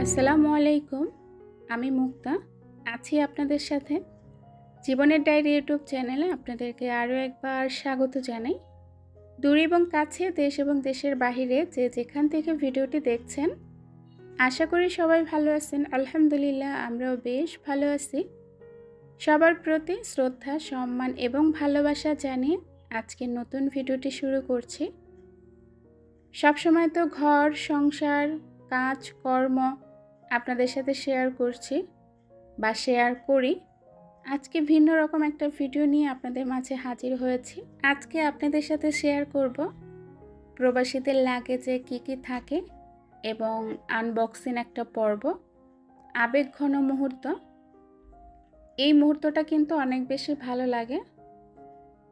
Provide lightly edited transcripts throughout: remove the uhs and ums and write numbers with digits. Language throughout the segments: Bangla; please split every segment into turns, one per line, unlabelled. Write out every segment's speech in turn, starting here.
আসসালামু আলাইকুম। আমি মুক্তা আছি আপনাদের সাথে। জীবনের ডায়েরি ইউটিউব চ্যানেলে আপনাদেরকে আরও একবার স্বাগত জানাই। দূর এবং কাছে, দেশ এবং দেশের বাহিরে যে যেখান থেকে ভিডিওটি দেখছেন, আশা করি সবাই ভালো আছেন। আলহামদুলিল্লাহ, আমরাও বেশ ভালো আছি। সবার প্রতি শ্রদ্ধা, সম্মান এবং ভালোবাসা জানিয়ে আজকের নতুন ভিডিওটি শুরু করছি। সবসময় তো ঘর, সংসার, কাজ, কর্ম আপনাদের সাথে শেয়ার করছি বা শেয়ার করি। আজকে ভিন্ন রকম একটা ভিডিও নিয়ে আপনাদের মাঝে হাজির হয়েছি। আজকে আপনাদের সাথে শেয়ার করব প্রবাসীদের লাগেজে কি কি থাকে এবং আনবক্সিং একটা পর্ব, আবেগঘন মুহূর্ত। এই মুহূর্তটা কিন্তু অনেক বেশি ভালো লাগে।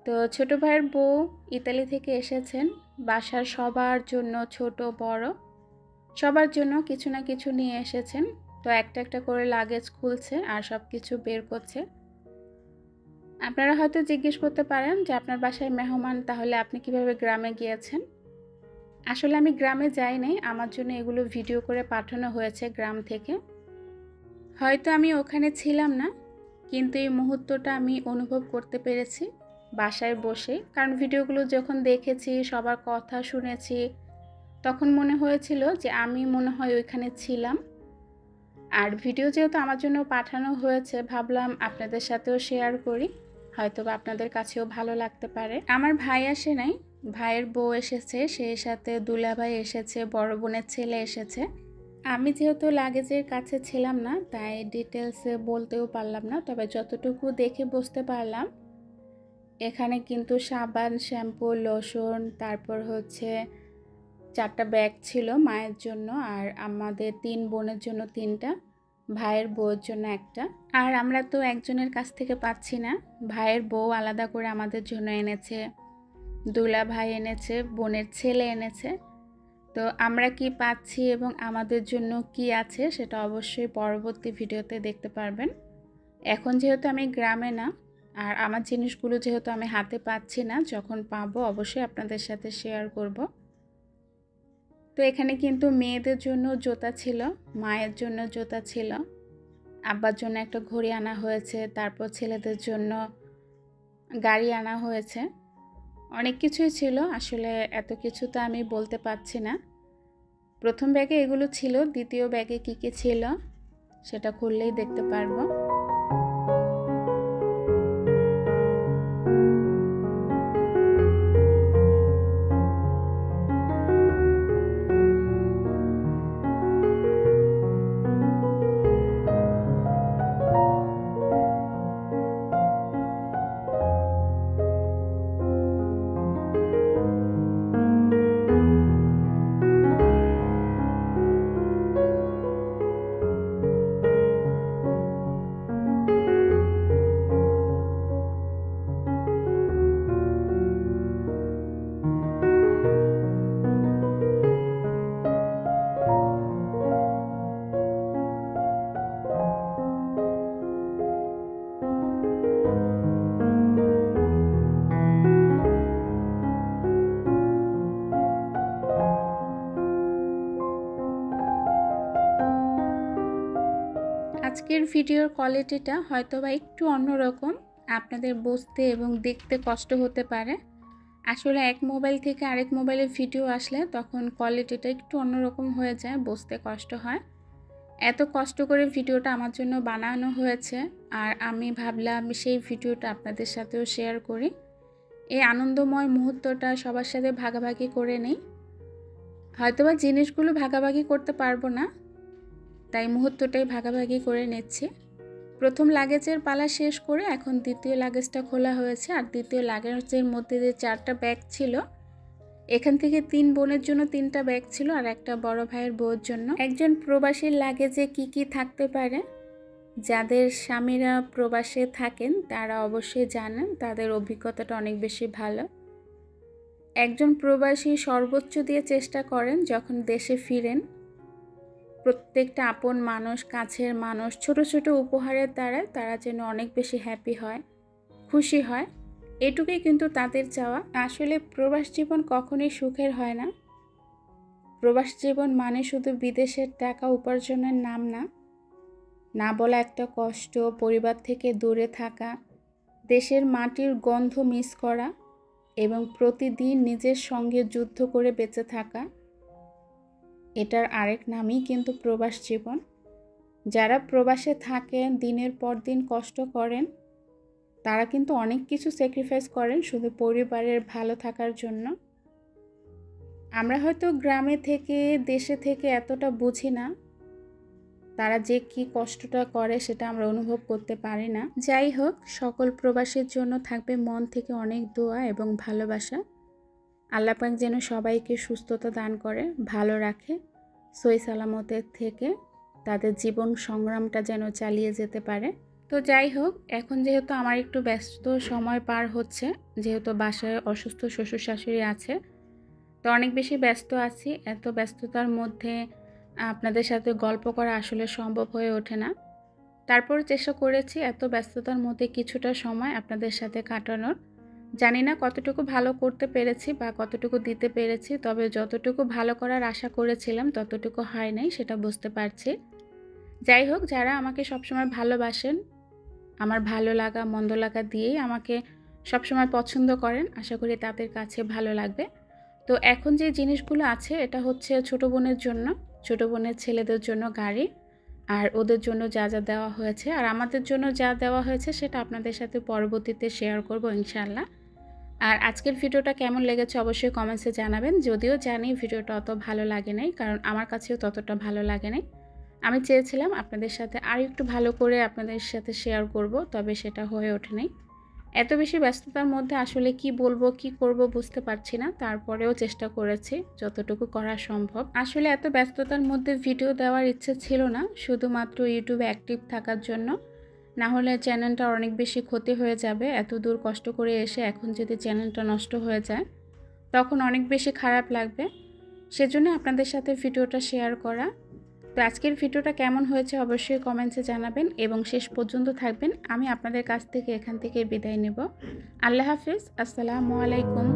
তো ছোট ভাইয়ের বউ ইতালি থেকে এসেছেন। বাসার সবার জন্য, ছোট বড় সবার জন্য কিছু না কিছু নিয়ে এসেছেন। তো একটা একটা করে লাগেজ খুলছে আর সব কিছু বের করছে। আপনারা হয়তো জিজ্ঞেস করতে পারেন যে আপনার বাসায় মেহমান, তাহলে আপনি কিভাবে গ্রামে গিয়েছেন? আসলে আমি গ্রামে যাই নাই, আমার জন্য এগুলো ভিডিও করে পাঠানো হয়েছে গ্রাম থেকে। হয়তো আমি ওখানে ছিলাম না, কিন্তু এই মুহূর্তটা আমি অনুভব করতে পেরেছি বাসায় বসে। কারণ ভিডিওগুলো যখন দেখেছি, সবার কথা শুনেছি, তখন মনে হয়েছিল যে আমি মনে হয় ওইখানে ছিলাম। আর ভিডিও যেহেতু আমার জন্য পাঠানো হয়েছে, ভাবলাম আপনাদের সাথেও শেয়ার করি, হয়তো বা আপনাদের কাছেও ভালো লাগতে পারে। আমার ভাই আসে নাই, ভাইয়ের বউ এসেছে, সেই সাথে দুলাভাই এসেছে, বড় বোনের ছেলে এসেছে। আমি যেহেতু লাগেজের কাছে ছিলাম না, তাই ডিটেলসে বলতেও পারলাম না। তবে যতটুকু দেখে বুঝতে পারলাম, এখানে কিন্তু সাবান, শ্যাম্পু, লোশন, তারপর হচ্ছে 4টা ব্যাগ ছিল মায়ের জন্য, আর আমাদের 3 বোনের জন্য 3টা, ভাইয়ের বউয়ের জন্য একটা। আর আমরা তো একজনের কাছ থেকে পাচ্ছি না, ভাইয়ের বউ আলাদা করে আমাদের জন্য এনেছে, দুলা ভাই এনেছে, বোনের ছেলে এনেছে। তো আমরা কি পাচ্ছি এবং আমাদের জন্য কি আছে সেটা অবশ্যই পরবর্তী ভিডিওতে দেখতে পারবেন। এখন যেহেতু আমি গ্রামে না, আর আমার জিনিসগুলো যেহেতু আমি হাতে পাচ্ছি না, যখন পাবো অবশ্যই আপনাদের সাথে শেয়ার করব। তো এখানে কিন্তু মেয়েদের জন্য জুতা ছিল, মায়ের জন্য জুতা ছিল, আব্বার জন্য একটা ঘড়ি আনা হয়েছে, তারপর ছেলেদের জন্য গাড়ি আনা হয়েছে। অনেক কিছুই ছিল, আসলে এত কিছু তো আমি বলতে পারছি না। প্রথম ব্যাগে এগুলো ছিল, দ্বিতীয় ব্যাগে কী কী ছিল সেটা খুললেই দেখতে পারবো। আজকের ভিডিওর কোয়ালিটিটা হয়তো বা একটু অন্যরকম, আপনাদের বুঝতে এবং দেখতে কষ্ট হতে পারে। আসলে এক মোবাইল থেকে আরেক মোবাইলে ভিডিও আসলে তখন কোয়ালিটিটা একটু অন্যরকম হয়ে যায়, বুঝতে কষ্ট হয়। এত কষ্ট করে ভিডিওটা আমার জন্য বানানো হয়েছে, আর আমি ভাবলাম সেই ভিডিওটা আপনাদের সাথেও শেয়ার করি। এই আনন্দময় মুহূর্তটা সবার সাথে ভাগাভাগি করে নিই। হয়তোবা জিনিসগুলো ভাগাভাগি করতে পারবো না, তাই মুহূর্তটাই ভাগাভাগি করে নিচ্ছি। প্রথম লাগেজের পালা শেষ করে এখন দ্বিতীয় লাগেজটা খোলা হয়েছে। আর দ্বিতীয় লাগেজের মধ্যে যে 4টা ব্যাগ ছিল, এখান থেকে 3 বোনের জন্য 3টা ব্যাগ ছিল আর একটা বড় ভাইয়ের বউর জন্য। একজন প্রবাসীর লাগেজে কি কি থাকতে পারে, যাদের স্বামীরা প্রবাসে থাকেন তারা অবশ্যই জানেন, তাদের অভিজ্ঞতাটা অনেক বেশি ভালো। একজন প্রবাসী সর্বোচ্চ দিয়ে চেষ্টা করেন যখন দেশে ফিরেন, প্রত্যেকটা আপন মানুষ, কাছের মানুষ ছোট ছোট উপহারের দ্বারা তারা যেন অনেক বেশি হ্যাপি হয়, খুশি হয়, এটুকুই কিন্তু তাদের চাওয়া। আসলে প্রবাস জীবন কখনোই সুখের হয় না। প্রবাস জীবন মানে শুধু বিদেশের টাকা উপার্জনের নাম না, না বলা একটা কষ্ট, পরিবার থেকে দূরে থাকা, দেশের মাটির গন্ধ মিস করা এবং প্রতিদিন নিজের সঙ্গে যুদ্ধ করে বেঁচে থাকা। এটার আরেক নামই কিন্তু প্রবাস জীবন। যারা প্রবাসে থাকেন, দিনের পর দিন কষ্ট করেন, তারা কিন্তু অনেক কিছু স্যাক্রিফাইস করেন শুধু পরিবারের ভালো থাকার জন্য। আমরা হয়তো গ্রামে থেকে, দেশে থেকে এতটা বুঝি না, তারা যে কি কষ্টটা করে সেটা আমরা অনুভব করতে পারি না। যাই হোক, সকল প্রবাসীর জন্য থাকবে মন থেকে অনেক দোয়া এবং ভালোবাসা। আল্লাহ পাক যেন সবাইকে সুস্থতা দান করে, ভালো রাখে, সহি সালামতের থেকে তাদের জীবন সংগ্রামটা যেন চালিয়ে যেতে পারে। তো যাই হোক, এখন যেহেতু আমার একটু ব্যস্ত সময় পার হচ্ছে, যেহেতু বাসায় অসুস্থ শ্বশুর শাশুড়ি আছে, তো অনেক বেশি ব্যস্ত আছি। এত ব্যস্ততার মধ্যে আপনাদের সাথে গল্প করা আসলে সম্ভব হয়ে ওঠে না। তারপর চেষ্টা করেছি এত ব্যস্ততার মধ্যে কিছুটা সময় আপনাদের সাথে কাটানোর। জানি না কতটুকু ভালো করতে পেরেছি বা কতটুকু দিতে পেরেছি, তবে যতটুকু ভালো করার আশা করেছিলাম ততটুকু হয় নাই, সেটা বুঝতে পারছি। যাই হোক, যারা আমাকে সবসময় ভালোবাসেন, আমার ভালো লাগা মন্দ লাগা দিয়েই আমাকে সবসময় পছন্দ করেন, আশা করি তাদের কাছে ভালো লাগবে। তো এখন যে জিনিসগুলো আছে, এটা হচ্ছে ছোটো বোনের জন্য, ছোটো বোনের ছেলেদের জন্য গাড়ি, আর ওদের জন্য যা যা দেওয়া হয়েছে, আর আমাদের জন্য যা দেওয়া হয়েছে সেটা আপনাদের সাথে পরবর্তীতে শেয়ার করব ইনশাআল্লাহ। আর আজকের ভিডিওটা কেমন লেগেছে অবশ্যই কমেন্টসে জানাবেন। যদিও জানি ভিডিওটা অত ভালো লাগে নাই, কারণ আমার কাছেও ততটা ভালো লাগে নাই। আমি চেয়েছিলাম আপনাদের সাথে আর একটু ভালো করে আপনাদের সাথে শেয়ার করব, তবে সেটা হয়ে ওঠে নাই। এত বেশি ব্যস্ততার মধ্যে আসলে কি বলবো কি করব বুঝতে পারছি না, তারপরেও চেষ্টা করেছি যতটুকু করা সম্ভব। আসলে এত ব্যস্ততার মধ্যে ভিডিও দেওয়ার ইচ্ছে ছিল না, শুধুমাত্র ইউটিউবে অ্যাক্টিভ থাকার জন্য, না হলে চ্যানেলটা অনেক বেশি ক্ষতি হয়ে যাবে। এত দূর কষ্ট করে এসে এখন যদি চ্যানেলটা নষ্ট হয়ে যায় তখন অনেক বেশি খারাপ লাগবে, সেজন্য আপনাদের সাথে ভিডিওটা শেয়ার করা। তো আজকের ভিডিওটা কেমন হয়েছে অবশ্যই কমেন্টসে জানাবেন এবং শেষ পর্যন্ত থাকবেন। আমি আপনাদের কাছ থেকে এখান থেকে বিদায় নেব। আল্লাহ হাফিজ, আসসালামু আলাইকুম।